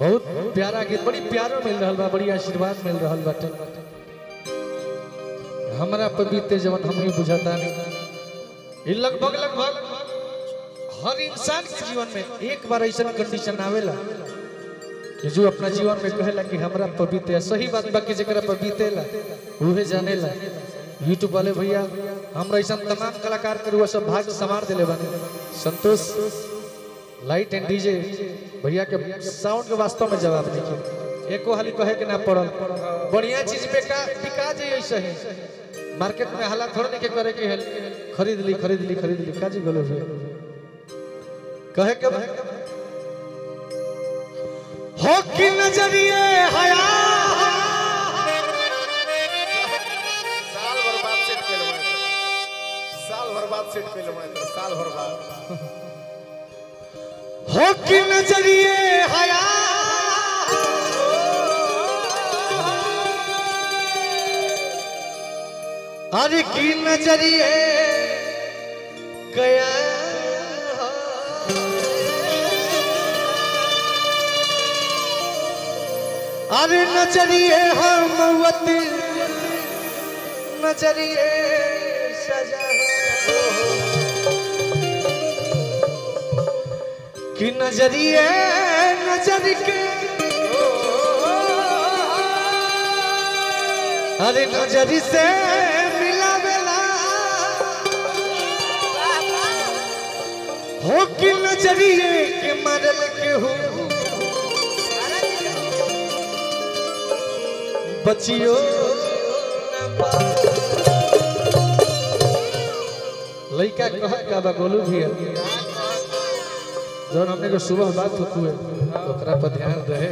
बहुत प्यारा गीत, बड़ी प्यारो मिल रहा बा, बड़ी आशीर्वाद मिल रहा बाटे। हमारा पवित्र जवन हम ही बुझाता नहीं। लगभग हर इंसान के जीवन में एक बार ऐसा कंडीशन आवेला कि जो अपना जीवन में कहेला कि हमरा पवित्र है। सही बात बाकी जरा पवित्रेला उहे जानेला। यूट्यूब वाले भैया हमरा ऐसा तमाम कलाकार के रुआ सब भाग संवार दिले बने। संतोष लाइट एंड डीजे भैया के साउंड के वास्तव में जवाब नहीं। एको हाली कहे के ना पड़ल। बढ़िया चीज बिका जाए ऐसे ही मार्केट में हाला थोड़ा नहीं के करे के खरीद ली काजी बोले भैया कहे के हो कि नजरिए हया साल भर बाद सेट पे लमणे साल भर बाद हो कि नजरिए हया अरे की नजरिए गया अरे नजरिए हमवत नजरिए सजा कि नजरिए नजर के अरे नजरी से मिला बेला हो कि नजरिए के मरल के हो बचियो लड़का कह का गोलू भी जब हमने को सुबह बात होती है तो पर ध्यान रहे।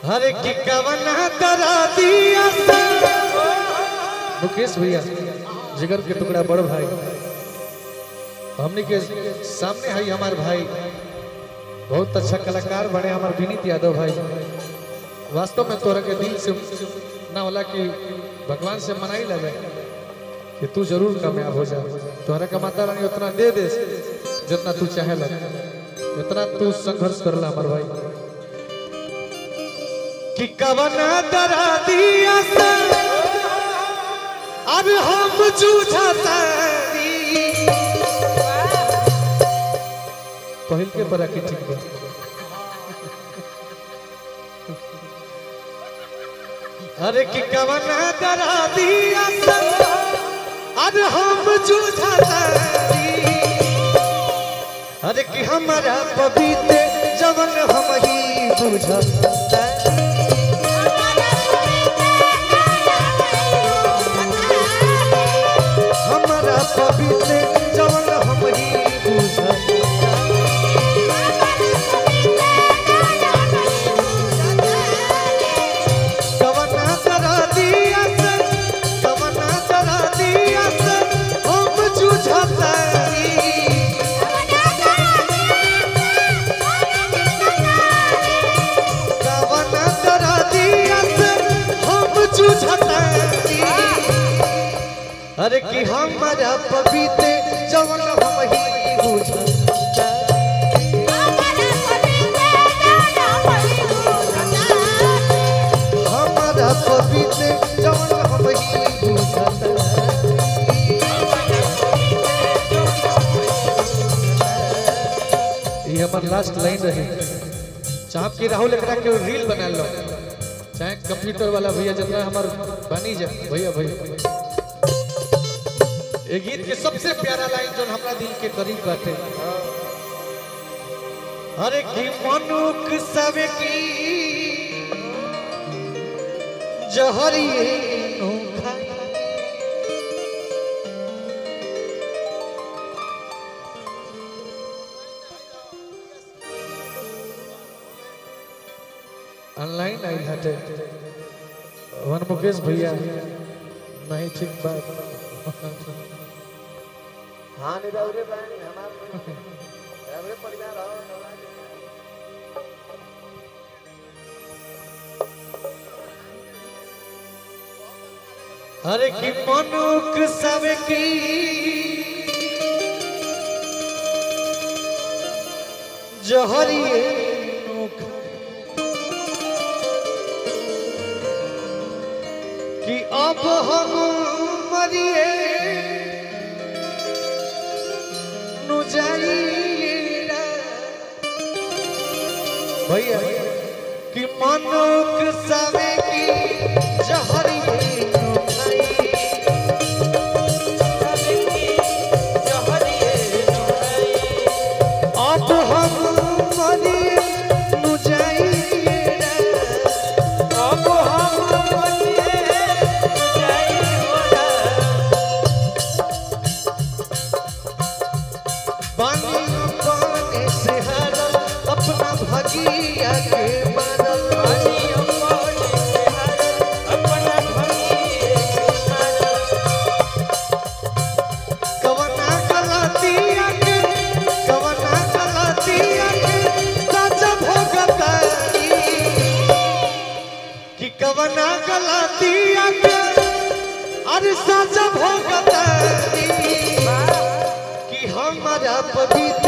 हरे की कवना करा दिया मुकेश भैया जिगर के टुकड़ा बड़ भाई हमने के सामने है हमारे भाई बहुत अच्छा कलाकार बने हमारे विनीत यादव भाई। वास्तव में तोरा के दिल से ना होला कि भगवान से मनाई लगे कि तू जरूर कामयाब हो जा। तोहरा का माता रानी उतना दे दे जितना तू चाहे लगे इतना तू संघर्ष कर ला हमारे भाई। कि कवना दरा दिया अब हम जूझता पहिल के पर की ठीक है। अरे कि कवना दरा दिया अब हम जूझता अरे कि हमारा पवित्र जवन हम ही बुझता हमारा पवित्र जवन हम ही बुझता अरे कि हमारा पवित्र जवन हम ही बुझता हमारा पवित्र जवन हम ही बुझता। ये हमारी लास्ट लाइन रही। चाहे कि राहुल एकरा के रील बना लो चाहे कंप्यूटर वाला भैया जितना हमार बनी जाए भैया ये गीत के सबसे प्यारा लाइन जो हमारा दिल के करीब बाटे। अरे कि मनुख सब की जहरिए नो खाई ऑनलाइन आई हटे वन मुकेश भैया नहीं ठीक बात हाँ नहीं रौरे बानी हमारे रौरे परिवार अरे कि मनुख सब की जहरिए नोखा कि अब हम मरिए नु जाइए भैया कि मनुक सवे की जहरिए अब हम मरिए नु जाइए अब हम मरिए नु जाइए बानी पाने से हरल अपना भगिया के मारल बानी पाने से हरल अपना भगिया के मारल कवना गलतिया के सच भोगतानी कि कवना गलतिया के अरे सच भोगतानी कि हमारा पवित्र